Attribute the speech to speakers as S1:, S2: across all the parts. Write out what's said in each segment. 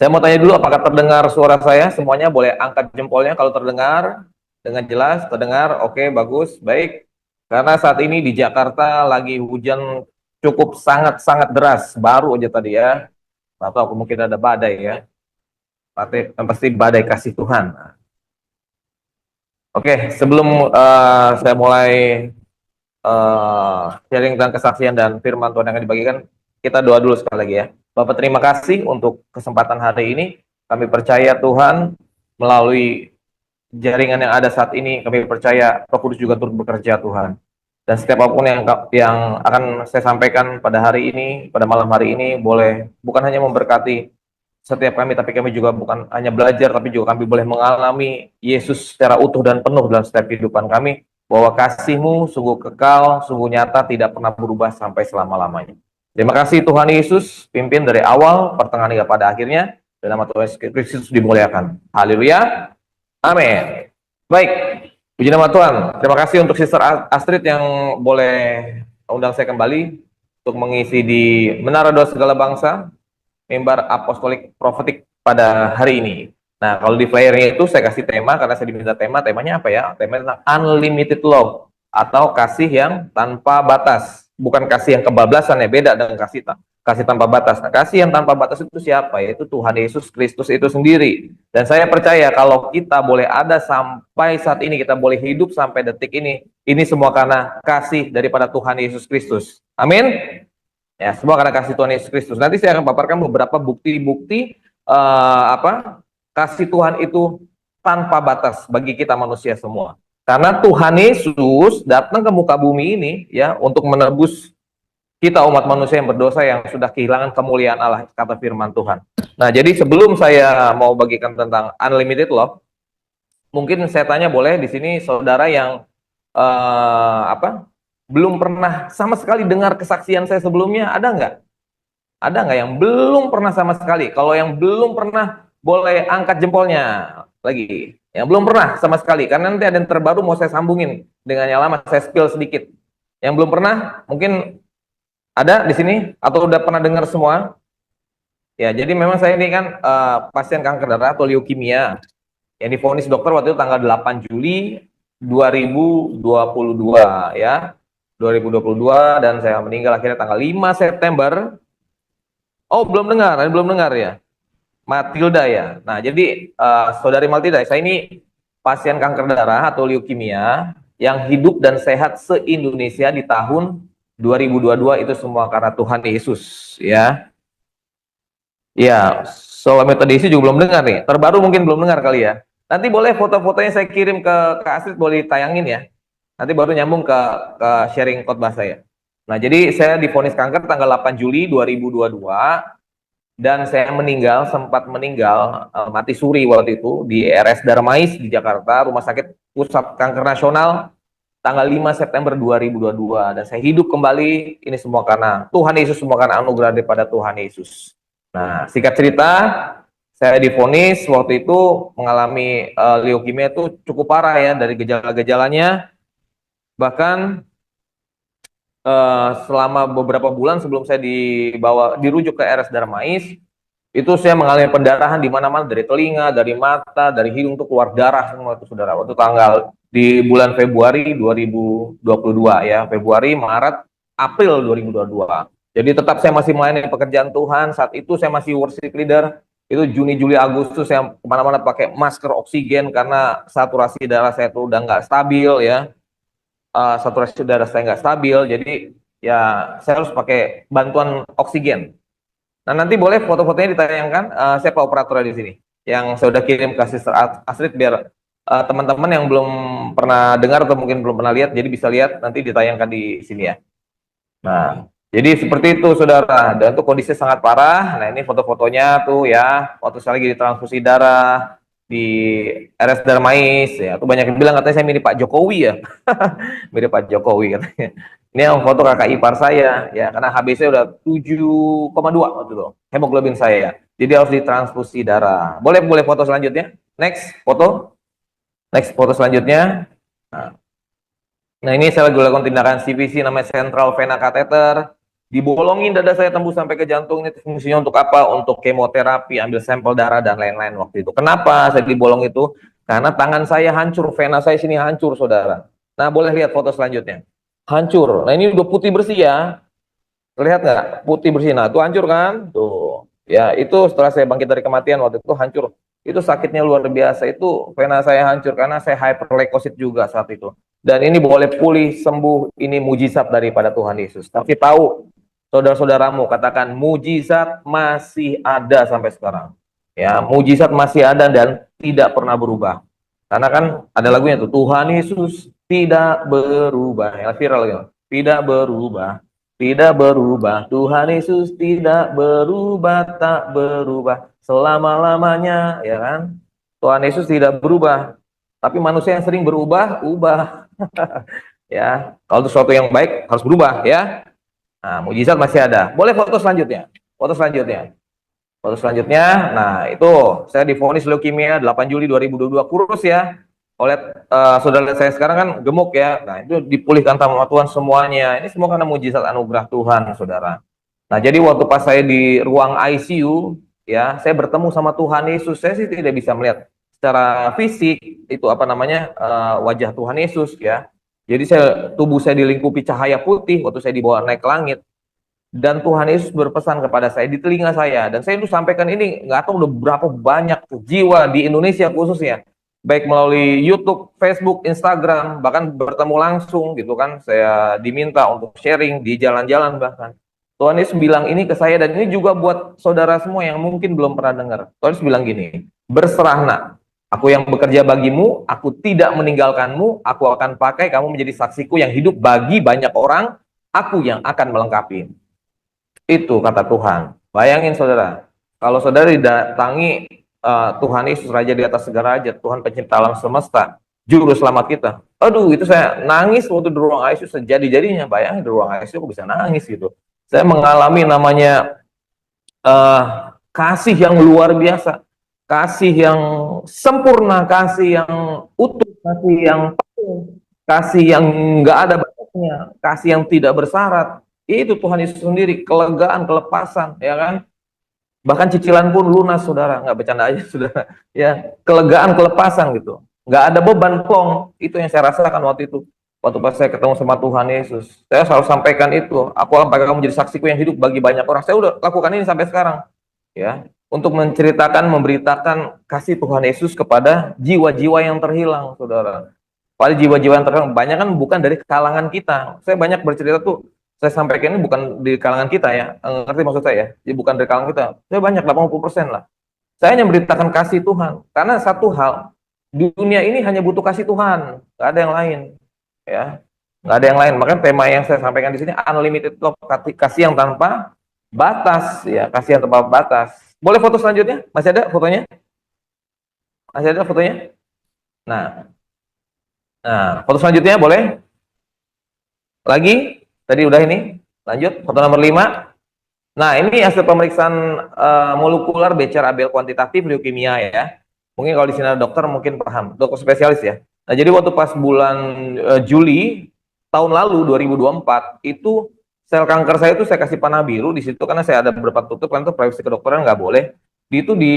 S1: Saya mau tanya dulu, apakah terdengar suara saya? Semuanya boleh angkat jempolnya kalau terdengar dengan jelas. Terdengar, oke, bagus, baik. Karena saat ini di Jakarta lagi hujan cukup sangat-sangat deras, baru aja tadi ya. Atau mungkin ada badai ya. Pasti badai kasih Tuhan. Oke, sebelum saya mulai sharing tentang kesaksian dan firman Tuhan yang akan dibagikan, kita doa dulu sekali lagi ya. Bapak, terima kasih untuk kesempatan hari ini. Kami percaya Tuhan, melalui jaringan yang ada saat ini, kami percaya Roh Kudus juga turut bekerja Tuhan. Dan setiap apapun yang akan saya sampaikan pada hari ini, pada malam hari ini, boleh bukan hanya memberkati setiap kami, tapi kami juga bukan hanya belajar, tapi juga kami boleh mengalami Yesus secara utuh dan penuh dalam setiap kehidupan kami, bahwa kasih-Mu sungguh kekal, sungguh nyata, tidak pernah berubah sampai selama-lamanya. Terima kasih Tuhan Yesus, pimpin dari awal, pertengahan hingga pada akhirnya, dan nama Tuhan Yesus Kristus dimuliakan. Haleluya, amin. Baik, puji nama Tuhan. Terima kasih untuk Sister Astrid yang boleh undang saya kembali untuk mengisi di Menara Doa Segala Bangsa, mimbar apostolik profetik pada hari ini. Nah, kalau di flyernya itu saya kasih tema, karena saya diminta temanya apa ya? Temanya tentang unlimited love, atau kasih yang tanpa batas. Bukan kasih yang kebablasan ya, beda dengan kasih tanpa batas. Nah, kasih yang tanpa batas itu siapa? Yaitu Tuhan Yesus Kristus itu sendiri. Dan saya percaya kalau kita boleh ada sampai saat ini, kita boleh hidup sampai detik ini semua karena kasih daripada Tuhan Yesus Kristus. Amin. Ya, semua karena kasih Tuhan Yesus Kristus. Nanti saya akan paparkan beberapa bukti-bukti kasih Tuhan itu tanpa batas bagi kita manusia semua. Karena Tuhan Yesus datang ke muka bumi ini ya untuk menebus kita umat manusia yang berdosa yang sudah kehilangan kemuliaan Allah, kata firman Tuhan. Nah, jadi sebelum saya mau bagikan tentang unlimited love, mungkin saya tanya boleh di sini saudara yang belum pernah sama sekali dengar kesaksian saya sebelumnya, ada nggak? Ada nggak yang belum pernah sama sekali? Kalau yang belum pernah, boleh angkat jempolnya lagi. Yang belum pernah sama sekali, karena nanti ada yang terbaru mau saya sambungin dengan yang lama, saya spill sedikit. Yang belum pernah, mungkin ada di sini, atau udah pernah dengar semua? Ya, jadi memang saya ini kan pasien kanker darah atau leukemia, yang divonis dokter waktu itu tanggal 8 Juli 2022 ya. 2022, dan saya meninggal akhirnya tanggal 5 September. Oh, belum dengar ya. Matilda ya. Nah, jadi Saudari Matilda, saya ini pasien kanker darah atau leukemia yang hidup dan sehat se-Indonesia di tahun 2022, itu semua karena Tuhan Yesus ya. Ya, soal metode juga belum dengar nih. Terbaru mungkin belum dengar kali ya. Nanti boleh foto-fotonya saya kirim ke Astrid, boleh tayangin ya. Nanti baru nyambung ke sharing khotbah saya. Nah, jadi saya divonis kanker tanggal 8 Juli 2022, dan saya sempat meninggal, mati suri waktu itu di RS Darmais di Jakarta, Rumah Sakit Pusat Kanker Nasional, tanggal 5 September 2022. Dan saya hidup kembali, ini semua karena Tuhan Yesus, semua karena anugerah daripada Tuhan Yesus. Nah, singkat cerita, saya divonis waktu itu mengalami leukemia itu cukup parah ya, dari gejala-gejalanya. Bahkan selama beberapa bulan sebelum saya dirujuk ke RS Darmais, itu saya mengalami pendarahan di mana-mana, dari telinga, dari mata, dari hidung, tuh keluar darah semua itu saudara. Waktu tanggal di bulan Februari 2022 ya, Februari, Maret, April 2022. Jadi tetap saya masih melayani pekerjaan Tuhan. Saat itu saya masih worship leader. Itu Juni, Juli, Agustus saya kemana-mana pakai masker oksigen karena saturasi darah saya tuh udah nggak stabil ya. Saturasi darah saya nggak stabil, jadi ya saya harus pakai bantuan oksigen. Nah, nanti boleh foto-fotonya ditayangkan, saya Pak Operator di sini yang saya udah kirim ke Sister Astrid, biar teman-teman yang belum pernah dengar atau mungkin belum pernah lihat, jadi bisa lihat, nanti ditayangkan di sini ya. Nah, jadi seperti itu saudara, dan itu kondisi sangat parah. Nah, ini foto-fotonya tuh ya, waktu saya lagi ditransfusi darah di RS Darmais ya. Tuh banyak yang bilang katanya saya mirip Pak Jokowi ya. Mirip Pak Jokowi katanya. Ini yang foto kakak ipar saya ya, karena HbC udah 7,2 waktu itu hemoglobin saya. Jadi harus ditransfusi darah. Boleh foto selanjutnya. Next foto selanjutnya. Nah, ini saya lagi lakukan tindakan CVC namanya Central Vena Catheter. Dibolongin dada saya tembus sampai ke jantung. Ini fungsinya untuk apa? Untuk kemoterapi, ambil sampel darah dan lain-lain waktu itu. Kenapa saya dibolong itu? Karena tangan saya hancur, vena saya sini hancur, saudara. Nah, boleh lihat foto selanjutnya. Hancur. Nah, ini udah putih bersih ya. Terlihat nggak? Putih bersih. Nah, itu hancur kan? Tuh. Ya, itu setelah saya bangkit dari kematian waktu itu hancur. Itu sakitnya luar biasa. Itu vena saya hancur karena saya hyperleukosit juga saat itu. Dan ini boleh pulih, sembuh. Ini mujizat daripada Tuhan Yesus. Tapi tahu, saudara-saudaramu, katakan mujizat masih ada sampai sekarang. Ya, mujizat masih ada dan tidak pernah berubah. Karena kan ada lagunya tuh, Tuhan Yesus tidak berubah. Ya, viral gitu. Tidak berubah. Tidak berubah, Tuhan Yesus tidak berubah, tak berubah selama-lamanya, ya kan? Tuhan Yesus tidak berubah, tapi manusia yang sering berubah, ubah. Ya, kalau sesuatu yang baik harus berubah, ya. Nah, mujizat masih ada. Boleh foto selanjutnya. Foto selanjutnya. Foto selanjutnya. Nah, itu saya divonis leukemia 8 Juli 2022, kurus ya. Oleh saudara saya sekarang kan gemuk ya. Nah, itu dipulihkan sama Tuhan semuanya. Ini semua karena mujizat anugerah Tuhan, saudara. Nah, jadi waktu pas saya di ruang ICU, ya, saya bertemu sama Tuhan Yesus. Saya sih tidak bisa melihat secara fisik itu apa namanya wajah Tuhan Yesus ya. Jadi tubuh saya dilingkupi cahaya putih waktu saya dibawa naik ke langit. Dan Tuhan Yesus berpesan kepada saya di telinga saya, dan saya itu sampaikan ini nggak tahu udah berapa banyak jiwa di Indonesia khususnya, baik melalui YouTube, Facebook, Instagram, bahkan bertemu langsung gitu kan, saya diminta untuk sharing di jalan-jalan bahkan. Tuhan Yesus bilang ini ke saya, dan ini juga buat saudara semua yang mungkin belum pernah dengar. Tuhan Yesus bilang gini, berserah nak, aku yang bekerja bagimu, aku tidak meninggalkanmu, aku akan pakai kamu menjadi saksiku yang hidup bagi banyak orang, aku yang akan melengkapi. Itu kata Tuhan. Bayangin saudara, kalau saudara didatangi Tuhan Yesus, Raja di atas segala raja, Tuhan pencipta alam semesta, Juru Selamat kita. Aduh, itu saya nangis waktu di ruang ICU sejadi-jadinya. Bayangin di ruang ICU aku bisa nangis gitu. Saya mengalami namanya kasih yang luar biasa, kasih yang sempurna, kasih yang utuh, kasih yang penuh, kasih yang nggak ada batasnya, kasih yang tidak bersyarat. Itu Tuhan Yesus sendiri, kelegaan, kelepasan, ya kan? Bahkan cicilan pun lunas, saudara. Nggak bercanda aja, saudara. Ya, kelegaan, kelepasan gitu. Nggak ada beban plong. Itu yang saya rasakan waktu itu. Waktu pas saya ketemu sama Tuhan Yesus. Saya selalu sampaikan itu. Aku akan pakai kamu menjadi saksiku yang hidup bagi banyak orang. Saya udah lakukan ini sampai sekarang. Ya, untuk menceritakan, memberitakan kasih Tuhan Yesus kepada jiwa-jiwa yang terhilang, saudara. Pada jiwa-jiwa yang terhilang, banyak kan bukan dari kalangan kita. Saya banyak bercerita tuh, saya sampaikan ini bukan di kalangan kita ya, ngerti maksud saya ya? Jadi bukan dari kalangan kita. Saya banyak, 80% lah. Saya hanya memberitakan kasih Tuhan. Karena satu hal, di dunia ini hanya butuh kasih Tuhan, nggak ada yang lain. Ya, nggak ada yang lain. Makanya tema yang saya sampaikan di sini, unlimited love, kasih yang tanpa batas, ya, kasih yang tanpa batas. Boleh foto selanjutnya? Masih ada fotonya? Masih ada fotonya? Nah, foto selanjutnya boleh? Lagi? Tadi udah ini. Lanjut, foto nomor 5. Nah, ini hasil pemeriksaan molekular BCR-ABL kuantitatif leukemia ya. Mungkin kalau di sini ada dokter mungkin paham, dokter spesialis ya. Nah, jadi waktu pas bulan Juli tahun lalu 2024 itu sel kanker saya itu saya kasih panah biru di situ karena saya ada beberapa tutup kan itu privacy kedokteran nggak boleh. Itu di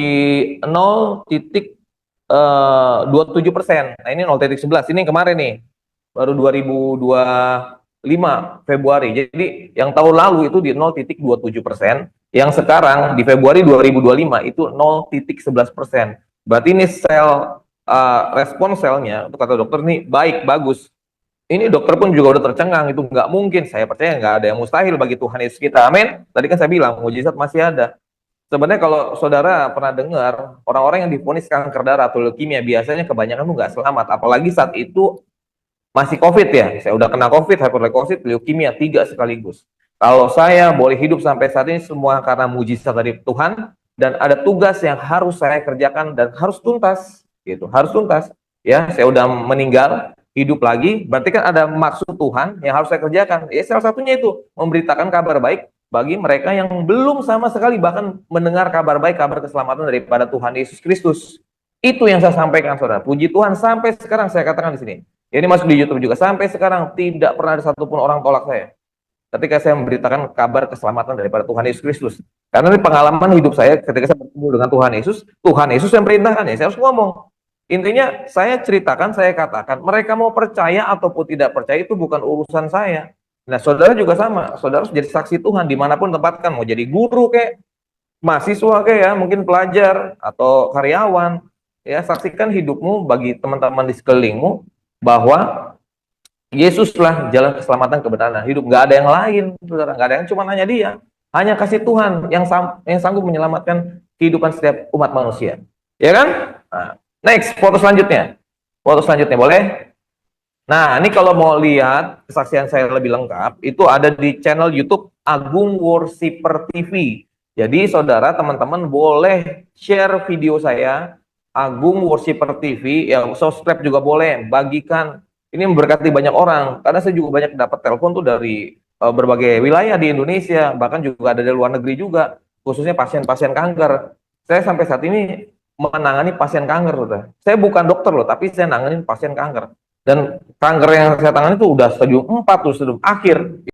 S1: 0,27%. Nah, ini 0,11. Ini kemarin nih. Baru 2025 Februari. Jadi yang tahun lalu itu di 0,27%, yang sekarang di Februari 2025 itu 0,11%. Berarti ini sel respon selnya, untuk kata dokter ini baik, bagus. Ini dokter pun juga udah tercengang, itu nggak mungkin. Saya percaya nggak ada yang mustahil bagi Tuhan Yesus kita. Amin. Tadi kan saya bilang mujizat masih ada. Sebenarnya kalau saudara pernah dengar orang-orang yang divonis kanker darah atau leukemia biasanya kebanyakan tuh nggak selamat, apalagi saat itu masih COVID ya, saya udah kena COVID, hyperleukosit, leukemia 3 sekaligus. Kalau saya boleh hidup sampai saat ini semua karena mujizat dari Tuhan, dan ada tugas yang harus saya kerjakan dan harus tuntas, gitu, harus tuntas. Ya, saya udah meninggal, hidup lagi, berarti kan ada maksud Tuhan yang harus saya kerjakan. Ya, salah satunya itu memberitakan kabar baik bagi mereka yang belum sama sekali bahkan mendengar kabar baik, kabar keselamatan daripada Tuhan Yesus Kristus. Itu yang saya sampaikan, saudara. Puji Tuhan sampai sekarang saya katakan di sini. Ini masuk di YouTube juga. Sampai sekarang tidak pernah ada satupun orang tolak saya. ketika saya memberitakan kabar keselamatan daripada Tuhan Yesus Kristus. Karena ini pengalaman hidup saya ketika saya bertemu dengan Tuhan Yesus yang perintahkan ya, saya harus ngomong. Intinya saya ceritakan, saya katakan, mereka mau percaya ataupun tidak percaya itu bukan urusan saya. Nah, saudara juga sama, saudara harus jadi saksi Tuhan dimanapun tempatkan, mau jadi guru kayak, mahasiswa kayak ya, mungkin pelajar atau karyawan, ya saksikan hidupmu bagi teman-teman di sekelilingmu bahwa Yesuslah jalan keselamatan kebenaran hidup. Nggak ada yang lain, saudara. Nggak ada yang cuma hanya Dia. Hanya kasih Tuhan yang sanggup menyelamatkan kehidupan setiap umat manusia. Ya kan? Nah, next, foto selanjutnya. Foto selanjutnya boleh? Nah, ini kalau mau lihat kesaksian saya lebih lengkap, itu ada di channel YouTube Agung Worshipper TV. Jadi, saudara, teman-teman boleh share video saya, Agung Worshipper TV, ya subscribe juga boleh, bagikan. Ini memberkati banyak orang, karena saya juga banyak dapat telepon tuh dari berbagai wilayah di Indonesia, bahkan juga ada dari luar negeri juga, khususnya pasien-pasien kanker. Saya sampai saat ini menangani pasien kanker, saudara. Saya bukan dokter loh, tapi saya nanganin pasien kanker. Dan kanker yang saya tangani itu udah stadium 4 tuh, stadium akhir.